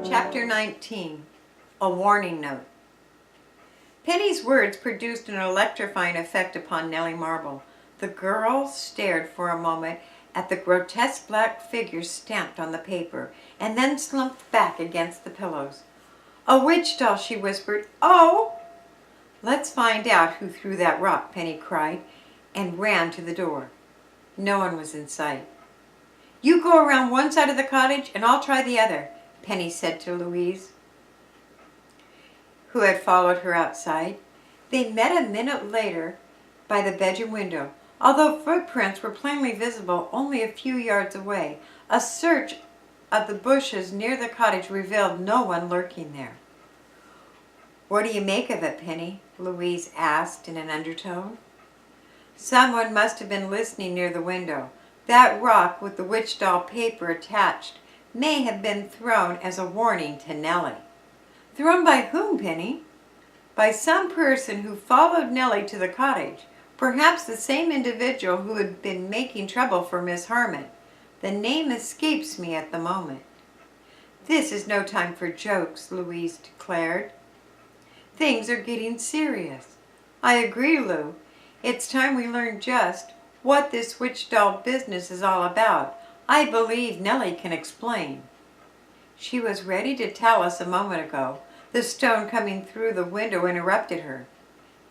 Chapter 19. A Warning Note. Penny's words produced an electrifying effect upon Nellie Marble. The girl stared for a moment at the grotesque black figure stamped on the paper, and then slumped back against the pillows. "A witch doll," she whispered. "Oh!" "Let's find out who threw that rock," Penny cried, and ran to the door. No one was in sight. "You go around one side of the cottage, and I'll try the other," Penny said to Louise, who had followed her outside. They met a minute later by the bedroom window. Although footprints were plainly visible only a few yards away, a search of the bushes near the cottage revealed no one lurking there. "What do you make of it, Penny?" Louise asked in an undertone. "Someone must have been listening near the window. That rock with the witch doll paper attached may have been thrown as a warning to Nellie." "Thrown by whom, Penny?" "By some person who followed Nellie to the cottage. Perhaps the same individual who had been making trouble for Miss Harmon. The name escapes me at the moment." "This is no time for jokes," Louise declared. "Things are getting serious." "I agree, Lou. It's time we learned just what this witch doll business is all about. I believe Nellie can explain." "She was ready to tell us a moment ago." The stone coming through the window interrupted her.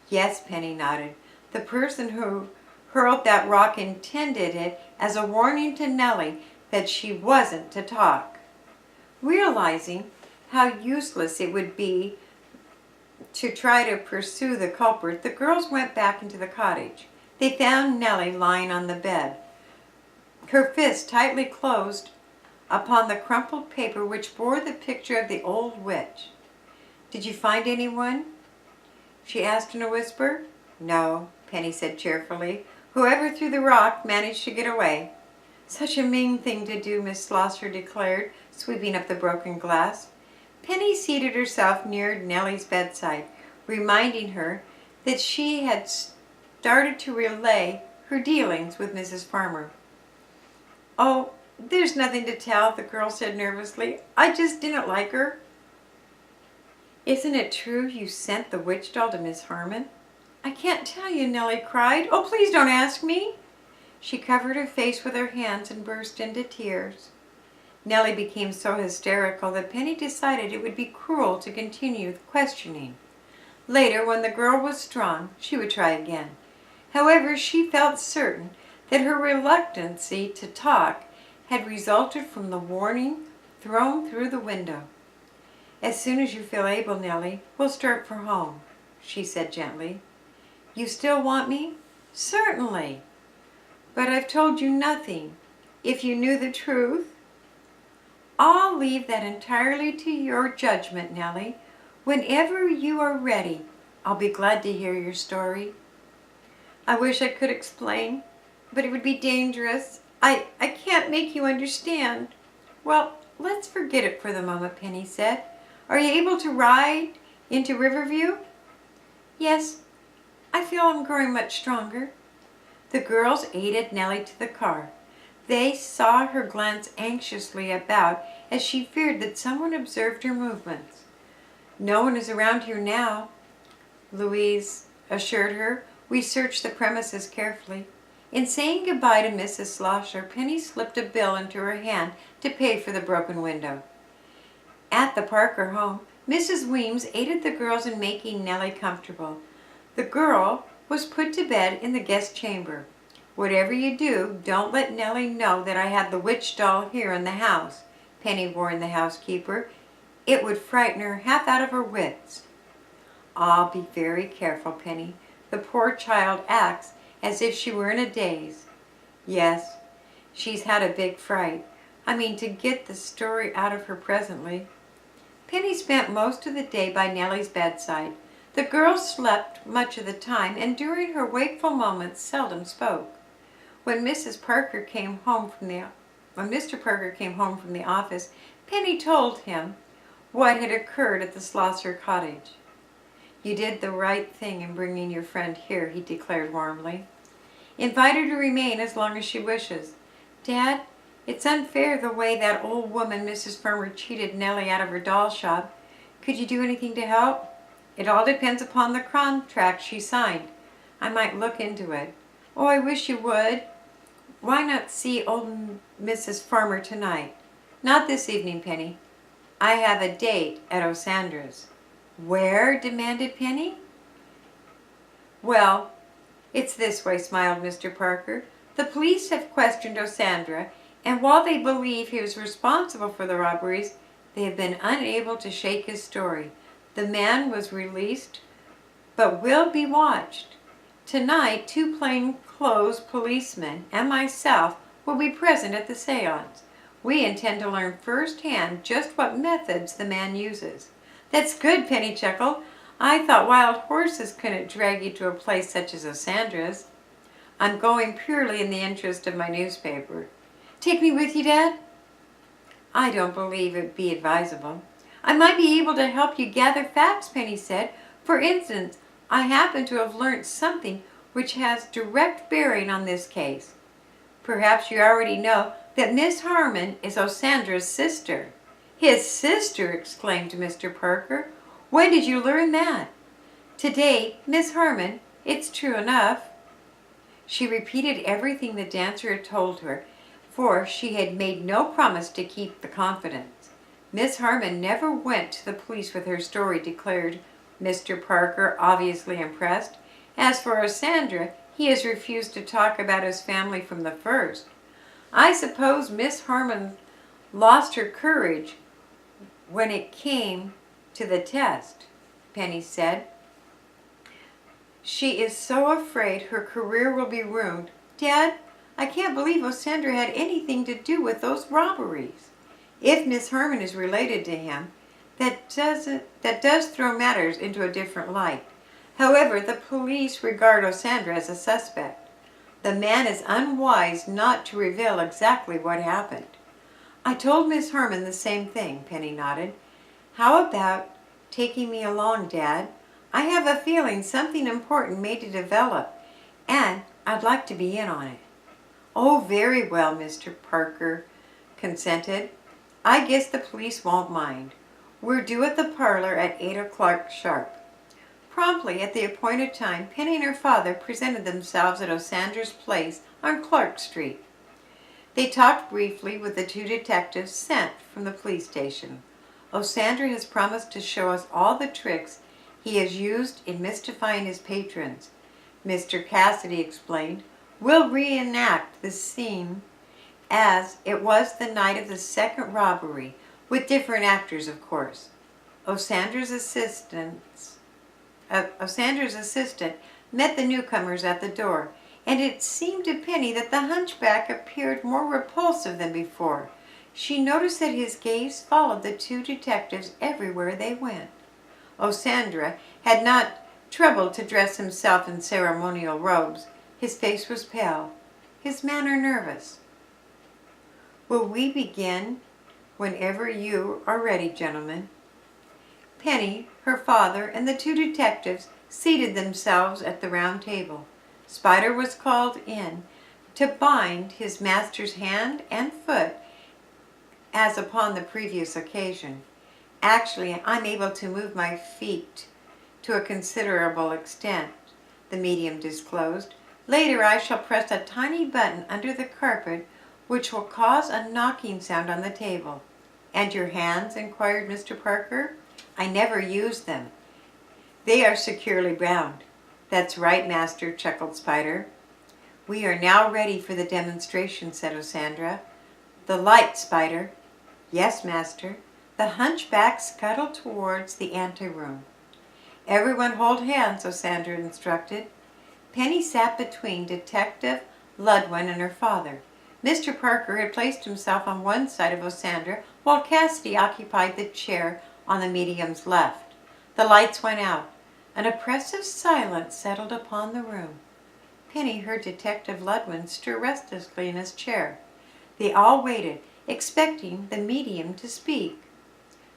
"Yes," Penny nodded. "The person who hurled that rock intended it as a warning to Nellie that she wasn't to talk." Realizing how useless it would be to try to pursue the culprit, the girls went back into the cottage. They found Nellie lying on the bed, her fist tightly closed upon the crumpled paper which bore the picture of the old witch. "Did you find anyone?" she asked in a whisper. "No," Penny said cheerfully. "Whoever threw the rock managed to get away." "Such a mean thing to do," Miss Slosser declared, sweeping up the broken glass. Penny seated herself near Nellie's bedside, reminding her that she had started to relay her dealings with Mrs. Farmer. "Oh, there's nothing to tell," the girl said nervously. "I just didn't like her." "Isn't it true you sent the witch doll to Miss Harmon?" "I can't tell you," Nellie cried. "Oh, please don't ask me." She covered her face with her hands and burst into tears. Nellie became so hysterical that Penny decided it would be cruel to continue the questioning. Later, when the girl was strong, she would try again. However, she felt certain that her reluctancy to talk had resulted from the warning thrown through the window. "As soon as you feel able, Nellie, we'll start for home," she said gently. "You still want me?" "Certainly." "But I've told you nothing. If you knew the truth—" "I'll leave that entirely to your judgment, Nellie. Whenever you are ready, I'll be glad to hear your story." "I wish I could explain, but it would be dangerous. I can't make you understand." "Well, let's forget it for the moment," Penny said. "Are you able to ride into Riverview?" "Yes, I feel I'm growing much stronger." The girls aided Nellie to the car. They saw her glance anxiously about as she feared that someone observed her movements. "No one is around here now," Louise assured her. "We searched the premises carefully." In saying goodbye to Mrs. Slosser, Penny slipped a bill into her hand to pay for the broken window. At the Parker home, Mrs. Weems aided the girls in making Nellie comfortable. The girl was put to bed in the guest chamber. "Whatever you do, don't let Nellie know that I have the witch doll here in the house," Penny warned the housekeeper. "It would frighten her half out of her wits." "I'll be very careful, Penny. The poor child acts as if she were in a daze." "Yes, she's had a big fright. I mean to get the story out of her presently." Penny spent most of the day by Nellie's bedside. The girl slept much of the time, and during her wakeful moments seldom spoke. When Mr. Parker came home from the office, Penny told him what had occurred at the Slosser cottage. "You did the right thing in bringing your friend here," he declared warmly. "Invite her to remain as long as she wishes. Dad, It's unfair the way that old woman, Mrs. Farmer, cheated Nellie out of her doll shop. Could you do anything to help? It all depends upon the contract she signed. I might look into it. Oh, I wish you would. Why not see old Mrs. Farmer tonight? Not this evening, Penny. I have a date at Osandra's. Where? Demanded Penny. Well, it's this way, smiled Mr. Parker. The police have questioned Osandra, and while they believe he was responsible for the robberies, they have been unable to shake his story. The man was released, but will be watched. Tonight, 2 plainclothes policemen and myself will be present at the seance. We intend to learn firsthand just what methods the man uses. That's good, Penny chuckled. I thought wild horses couldn't drag you to a place such as Osandra's. I'm going purely in the interest of my newspaper. Take me with you, Dad? I don't believe it'd be advisable. I might be able to help you gather facts, Penny said. For instance, I happen to have learned something which has direct bearing on this case. Perhaps you already know that Miss Harmon is Osandra's sister. His sister, exclaimed Mr. Parker. When did you learn that? Today, Miss Harmon, it's true enough. She repeated everything the dancer had told her, for she had made no promise to keep the confidence. Miss Harmon never went to the police with her story, declared Mr. Parker, obviously impressed. As for Osandra, he has refused to talk about his family from the first. I suppose Miss Harmon lost her courage when it came to the test, Penny said. She is so afraid her career will be ruined. Dad, I can't believe Osandra had anything to do with those robberies. If Miss Harmon is related to him, that does throw matters into a different light. However, the police regard Osandra as a suspect. The man is unwise not to reveal exactly what happened. I told Miss Harmon the same thing, Penny nodded. How about taking me along, Dad? I have a feeling something important may develop, and I'd like to be in on it. Oh, very well, Mr. Parker consented. I guess the police won't mind. We're due at the parlor at 8 o'clock sharp. Promptly at the appointed time, Penny and her father presented themselves at Osandra's place on Clark Street. They talked briefly with the 2 detectives sent from the police station. Osandra has promised to show us all the tricks he has used in mystifying his patrons, Mr. Cassidy explained. We'll reenact the scene as it was the night of the second robbery, with different actors, of course. Osandra's assistant met the newcomers at the door, and it seemed to Penny that the hunchback appeared more repulsive than before. She noticed that his gaze followed the 2 detectives everywhere they went. Osandra had not troubled to dress himself in ceremonial robes. His face was pale, his manner nervous. Will we begin whenever you are ready, gentlemen? Penny, her father, and the 2 detectives seated themselves at the round table. Spider was called in to bind his master's hand and foot as upon the previous occasion. Actually, I'm able to move my feet to a considerable extent, the medium disclosed. Later I shall press a tiny button under the carpet which will cause a knocking sound on the table. And your hands? Inquired Mr. Parker. I never use them. They are securely bound. That's right, Master, chuckled Spider. We are now ready for the demonstration, said Osandra. The light, Spider. Yes, Master. The hunchback scuttled towards the anteroom. Everyone hold hands, Osandra instructed. Penny sat between Detective Ludwin and her father. Mr. Parker had placed himself on one side of Osandra, while Cassidy occupied the chair on the medium's left. The lights went out. An oppressive silence settled upon the room. Penny heard Detective Ludwin stir restlessly in his chair. They all waited, expecting the medium to speak.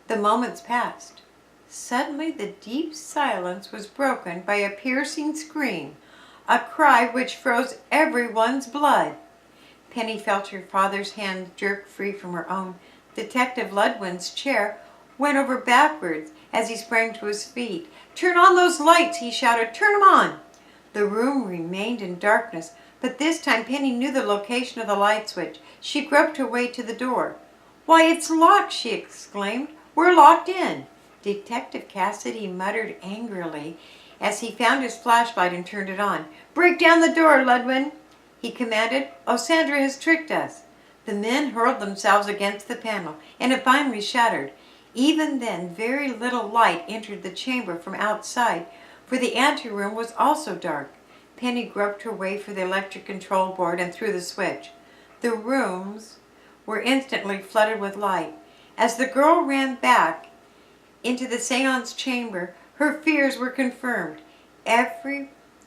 The moments passed. Suddenly the deep silence was broken by a piercing scream, a cry which froze everyone's blood. Penny felt her father's hand jerk free from her own. Detective Ludwin's chair went over backwards as he sprang to his feet. "Turn on those lights!" he shouted. "Turn them on!" The room remained in darkness, but this time Penny knew the location of the light switch. She groped her way to the door. "Why, it's locked!" she exclaimed. "We're locked in!" Detective Cassidy muttered angrily as he found his flashlight and turned it on. "Break down the door, Ludwin!" he commanded. "Oh, Sandra has tricked us." The men hurled themselves against the panel, and it finally shattered. Even then, very little light entered the chamber from outside, for the anteroom was also dark. Penny groped her way for the electric control board and through the switch. The rooms were instantly flooded with light. As the girl ran back into the seance chamber, her fears were confirmed.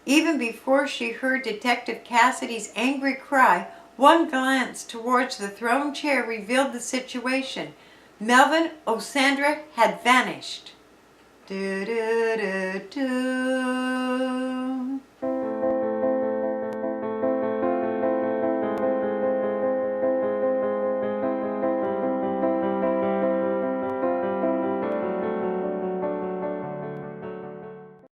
Even before she heard Detective Cassidy's angry cry, one glance towards the throne chair revealed the situation. Melvin O'Sandra had vanished. "Do, do, do, do,